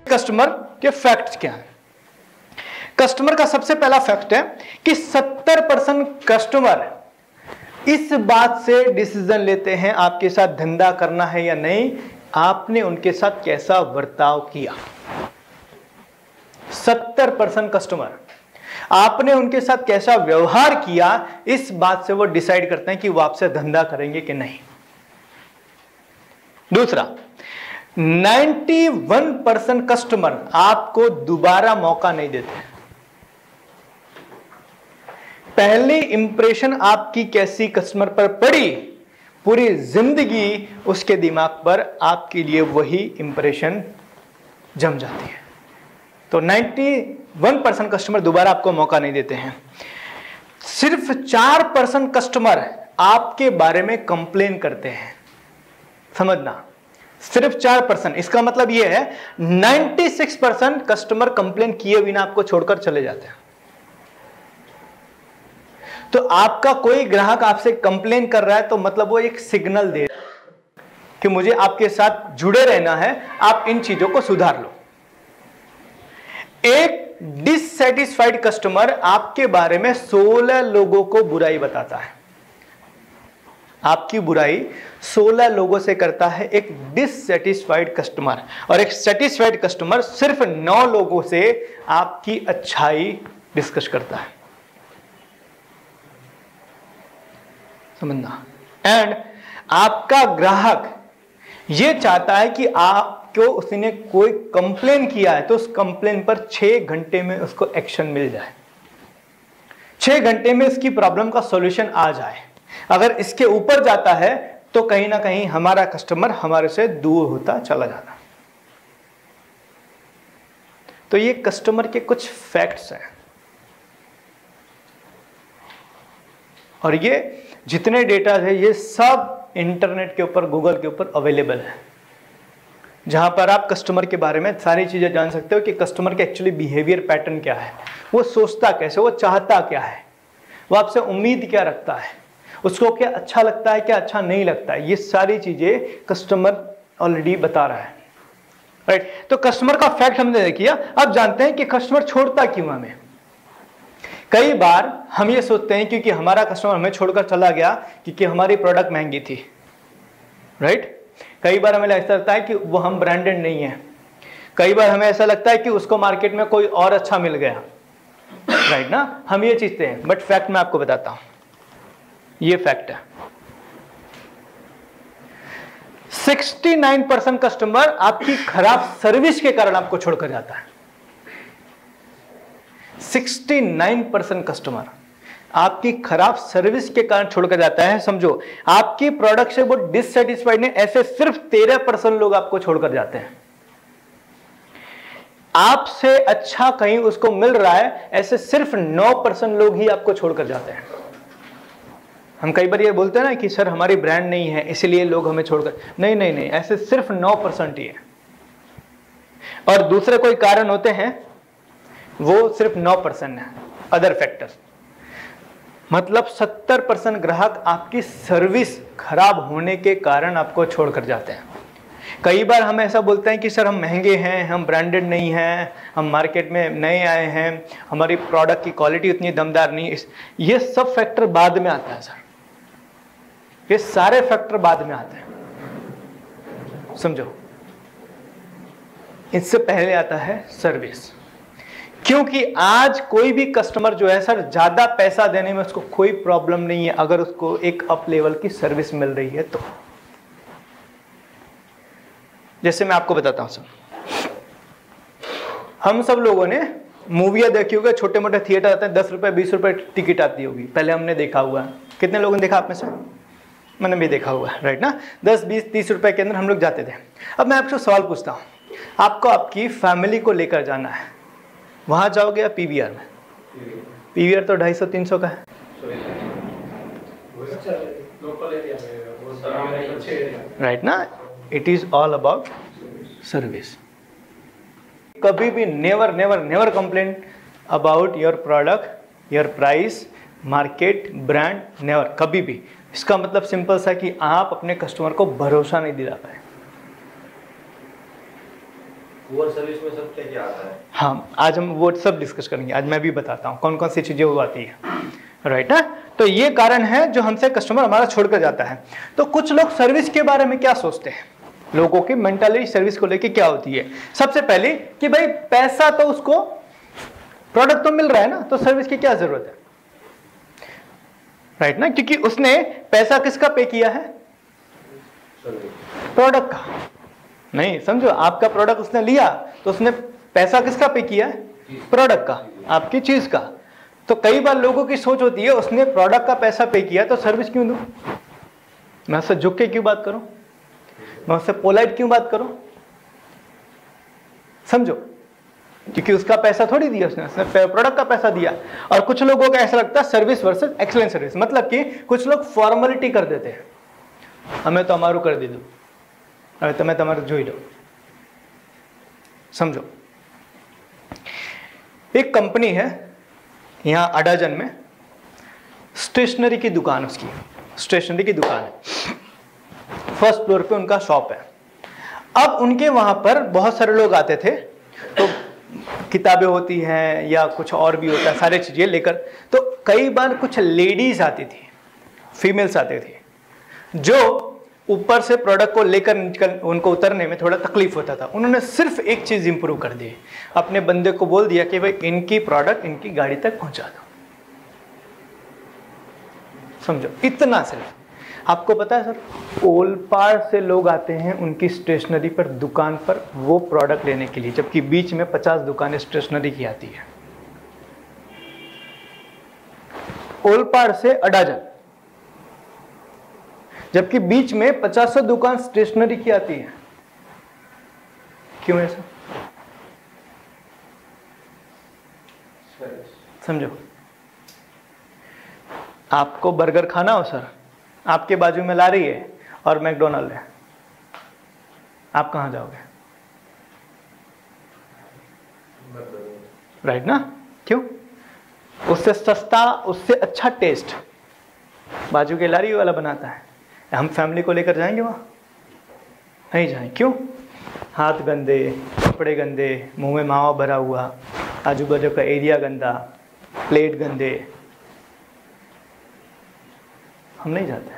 Customer के facts क्या है? कस्टमर का सबसे पहला फैक्ट है कि 70% कस्टमर इस बात से डिसीजन लेते हैं आपके साथ धंधा करना है या नहीं, आपने उनके साथ कैसा बर्ताव किया। 70% कस्टमर आपने उनके साथ कैसा व्यवहार किया, इस बात से वो डिसाइड करते हैं कि वो आपसे धंधा करेंगे कि नहीं। दूसरा, 91% कस्टमर आपको दोबारा मौका नहीं देते। पहली इंप्रेशन आपकी कैसी कस्टमर पर पड़ी, पूरी जिंदगी उसके दिमाग पर आपके लिए वही इंप्रेशन जम जाती है। तो 91% कस्टमर दोबारा आपको मौका नहीं देते हैं। सिर्फ 4% कस्टमर आपके बारे में कंप्लेन करते हैं। समझना, सिर्फ 4%। इसका मतलब यह है 96% कस्टमर कंप्लेन किए बिना आपको छोड़कर चले जाते हैं। तो आपका कोई ग्राहक आपसे कंप्लेन कर रहा है तो मतलब वो एक सिग्नल दे रहा है कि मुझे आपके साथ जुड़े रहना है, आप इन चीजों को सुधार लो। एक डिससैटिस्फाइड कस्टमर आपके बारे में 16 लोगों को बुराई बताता है। आपकी बुराई 16 लोगों से करता है एक डिससैटिस्फाइड कस्टमर, और एक सैटिस्फाइड कस्टमर सिर्फ 9 लोगों से आपकी अच्छाई डिस्कस करता है। समझना। एंड आपका ग्राहक यह चाहता है कि आपको उसने कोई कंप्लेन किया है तो उस कंप्लेन पर 6 घंटे में उसको एक्शन मिल जाए, 6 घंटे में इसकी प्रॉब्लम का सॉल्यूशन आ जाए। अगर इसके ऊपर जाता है तो कहीं ना कहीं हमारा कस्टमर हमारे से दूर होता चला जाता। तो ये कस्टमर के कुछ फैक्ट्स हैं, और ये जितने डेटा है ये सब इंटरनेट के ऊपर, गूगल के ऊपर अवेलेबल है, जहां पर आप कस्टमर के बारे में सारी चीजें जान सकते हो कि कस्टमर के एक्चुअली बिहेवियर पैटर्न क्या है, वो सोचता कैसे, वो चाहता क्या है, वो आपसे उम्मीद क्या रखता है, उसको क्या अच्छा लगता है, क्या अच्छा नहीं लगता है। ये सारी चीजें कस्टमर ऑलरेडी बता रहा है, राइट। तो कस्टमर का फैक्ट हमने देख लिया। अब जानते हैं कि कस्टमर छोड़ता क्यों हमें। कई बार हम ये सोचते हैं क्योंकि हमारा कस्टमर हमें छोड़कर चला गया क्योंकि हमारी प्रोडक्ट महंगी थी, राइट। कई बार हमें ऐसा लगता है कि वो हम ब्रांडेड नहीं है। कई बार हमें ऐसा लगता है कि उसको मार्केट में कोई और अच्छा मिल गया, राइट ना। हम ये चीजते हैं, बट फैक्ट मैं आपको बताता हूं, ये फैक्ट है। 69% कस्टमर आपकी खराब सर्विस के कारण आपको छोड़कर जाता है। 69% कस्टमर आपकी खराब सर्विस के कारण छोड़कर जाता है। समझो, आपकी प्रोडक्ट से वो डिससैटिस्फाइड है, ऐसे सिर्फ 13% लोग आपको छोड़कर जाते हैं। आपसे अच्छा कहीं उसको मिल रहा है, ऐसे सिर्फ 9% लोग ही आपको छोड़कर जाते हैं। हम कई बार ये बोलते हैं ना कि सर हमारी ब्रांड नहीं है इसलिए लोग हमें छोड़कर, नहीं नहीं नहीं, ऐसे सिर्फ 9% ही है, और दूसरे कोई कारण होते हैं, वो सिर्फ 9% है, अदर फैक्टर्स। मतलब 70% ग्राहक आपकी सर्विस खराब होने के कारण आपको छोड़कर जाते हैं। कई बार हम ऐसा बोलते हैं कि सर हम महंगे हैं, हम ब्रांडेड नहीं हैं, हम मार्केट में नए आए हैं, हमारी प्रोडक्ट की क्वालिटी उतनी दमदार नहीं है। ये सब फैक्टर बाद में आता है सर, ये सारे फैक्टर बाद में आते हैं, समझो। इससे पहले आता है सर्विस, क्योंकि आज कोई भी कस्टमर जो है सर, ज्यादा पैसा देने में उसको कोई प्रॉब्लम नहीं है अगर उसको एक अप लेवल की सर्विस मिल रही है तो। जैसे मैं आपको बताता हूं सर, हम सब लोगों ने मूवियां देखी होगी, छोटे मोटे थिएटर आते हैं, 10 रुपए 20 रुपए टिकट आती होगी, पहले हमने देखा हुआ है। कितने लोगों ने देखा आप में से? मैंने भी देखा हुआ है, राइट ना। 10 20 30 रुपए के अंदर हम लोग जाते थे। अब मैं आपसे सवाल पूछता हूं, आपको आपकी फैमिली को लेकर जाना है, वहां जाओगे या पीवीआर में? पीवीआर तो 250-300 का है, राइट ना। It is all about service. कभी भी never never never complain about your product, your price, market, brand, never, कभी भी। इसका मतलब सिंपल सा कि आप अपने कस्टमर को भरोसा नहीं दिला पाए। गूगल सर्विस में सब क्या क्या आता है? हाँ, आज हम वो सब डिस्कस करेंगे। आज मैं भी बताता हूँ कौन कौन सी चीजें वो आती है, राइट ना। तो ये कारण है जो हमसे कस्टमर हमारा छोड़कर जाता है। तो कुछ लोग सर्विस के बारे में क्या सोचते हैं, लोगों की मेंटालिटी सर्विस को लेके क्या होती है। सबसे पहले कि भाई पैसा तो उसको, प्रोडक्ट तो मिल रहा है ना, तो सर्विस की क्या जरूरत है, राइट ना। क्योंकि उसने पैसा किसका पे किया है, प्रोडक्ट का। नहीं समझो, आपका प्रोडक्ट उसने लिया तो उसने पैसा किसका पे किया है, प्रोडक्ट का, आपकी चीज का। तो कई बार लोगों की सोच होती है उसने प्रोडक्ट का पैसा पे किया तो सर्विस क्यों दूं, मैं उससे झुक के क्यों बात करूं, मैं उससे पोलाइट क्यों बात करूं, समझो, क्योंकि उसका पैसा थोड़ी दिया उसने प्रोडक्ट का पैसा दिया। और कुछ लोगों का ऐसा लगता है सर्विस वर्सेस एक्सीलेंट सर्विस, मतलब कि कुछ लोग फॉर्मेलिटी कर देते हैं, हमें तो हमारू कर दे दो, अरे તમે તમારું જોઈ લો। समझो, एक कंपनी है यहाँ अडाजन में, स्टेशनरी की दुकान, उसकी स्टेशनरी की दुकान है, फर्स्ट फ्लोर पे उनका शॉप है। अब उनके वहां पर बहुत सारे लोग आते थे, तो किताबें होती हैं या कुछ और भी होता है, सारी चीजें लेकर। तो कई बार कुछ लेडीज आती थी, फीमेल्स आते थे, जो ऊपर से प्रोडक्ट को लेकर निकल, उनको उतरने में थोड़ा तकलीफ होता था। उन्होंने सिर्फ एक चीज इंप्रूव कर दी, अपने बंदे को बोल दिया कि भाई इनकी प्रोडक्ट इनकी गाड़ी तक पहुंचा दो, समझो, इतना सिर्फ। आपको पता है सर, ओलपाड़ से लोग आते हैं उनकी स्टेशनरी पर दुकान पर वो प्रोडक्ट लेने के लिए, जबकि बीच में 50 दुकानें स्टेशनरी की आती है। ओलपाड़ से अडाजन, जबकि बीच में 50 दुकान स्टेशनरी की आती है। क्यों ऐसा, समझो। आपको बर्गर खाना हो सर, आपके बाजू में लारी है और मैकडोनल्ड है, आप कहां जाओगे, राइट ना। क्यों, उससे सस्ता, उससे अच्छा टेस्ट बाजू के लारी वाला बनाता है। हम फैमिली को लेकर जाएंगे वहाँ, नहीं जाएंगे। क्यों, हाथ गंदे, कपड़े गंदे, मुंह में मावा भरा हुआ, आजू बाजू का एरिया गंदा, प्लेट गंदे, हम नहीं जाते।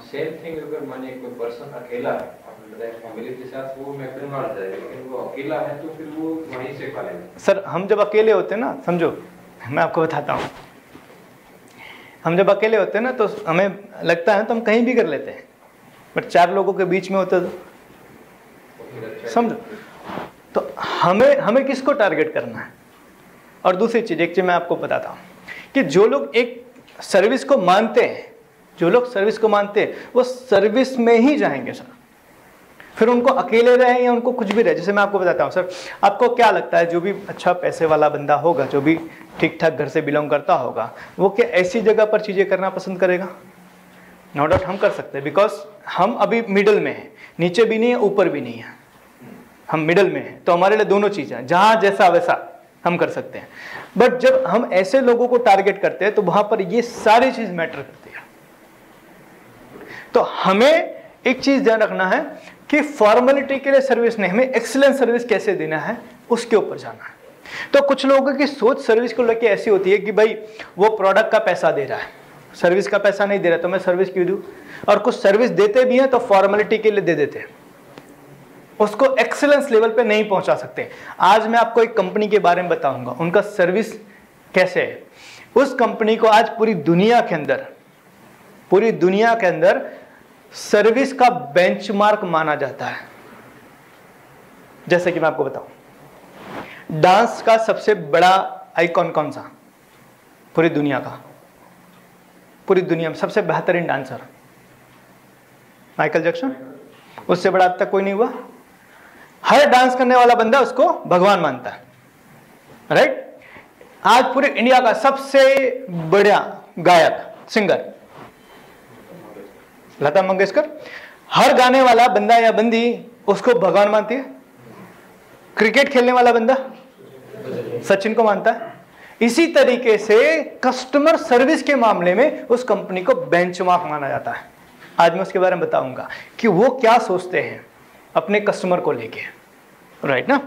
सेम थिंग अगर माने कोई पर्सन अकेला है, आपने बताया फैमिली के साथ, वो मैकडॉनल्ड जाए, लेकिन वो अकेला है तो फिर वो वहीं से खा लेगा। सर हम जब अकेले होते हैं ना, समझो मैं आपको बताता हूँ, हम जब अकेले होते हैं ना तो हमें लगता है तो हम कहीं भी कर लेते हैं, बट 4 लोगों के बीच में होते तो समझो। तो हमें किसको टारगेट करना है। और दूसरी चीज, एक चीज मैं आपको बताता हूँ कि जो लोग एक सर्विस को मानते हैं, जो लोग सर्विस को मानते हैं वो सर्विस में ही जाएंगे सर। फिर उनको अकेले रहे या उनको कुछ भी रहे, जैसे मैं आपको बताता हूँ सर, आपको क्या लगता है जो भी अच्छा पैसे वाला बंदा होगा, जो भी ठीक ठाक घर से बिलोंग करता होगा, वो क्या ऐसी जगह पर चीज़ें करना पसंद करेगा। नो डाउट हम कर सकते हैं, बिकॉज हम अभी मिडल में हैं, नीचे भी नहीं है ऊपर भी नहीं है, हम मिडल में हैं। तो हमारे लिए दोनों चीज़ें हैं, जहाँ जैसा वैसा हम कर सकते हैं। बट जब हम ऐसे लोगों को टारगेट करते हैं तो वहाँ पर ये सारी चीज़ मैटर करती है। तो हमें एक चीज़ ध्यान रखना है कि फॉर्मेलिटी के लिए सर्विस नहीं, हमें एक्सीलेंट सर्विस कैसे देना है उसके ऊपर जाना है। तो कुछ लोगों की सोच सर्विस को लेकर ऐसी होती है कि भाई वो प्रोडक्ट का पैसा दे रहा है, सर्विस का पैसा नहीं दे रहा तो मैं सर्विस क्यों दूं। और कुछ सर्विस देते भी हैं तो फॉर्मेलिटी के लिए दे देते हैं, उसको एक्सीलेंस लेवल पे नहीं पहुंचा सकते। आज मैं आपको एक कंपनी के बारे में बताऊंगा, उनका सर्विस कैसे है। उस कंपनी को आज पूरी दुनिया के अंदर सर्विस का बेंचमार्क माना जाता है। जैसे कि मैं आपको बताऊं, डांस का सबसे बड़ा आइकॉन कौन सा पूरी दुनिया का, पूरी दुनिया में सबसे बेहतरीन डांसर माइकल जैक्सन, उससे बड़ा अब तक कोई नहीं हुआ। हर डांस करने वाला बंदा उसको भगवान मानता है, राइट। आज पूरे इंडिया का सबसे बड़ा गायक सिंगर लता मंगेशकर, हर गाने वाला बंदा या बंदी उसको भगवान मानती है। क्रिकेट खेलने वाला बंदा सचिन को मानता है। इसी तरीके से कस्टमर सर्विस के मामले में उस कंपनी को बेंचमार्क माना जाता है। आज मैं उसके बारे में बताऊंगा कि वो क्या सोचते हैं अपने कस्टमर को लेके। राइट ना।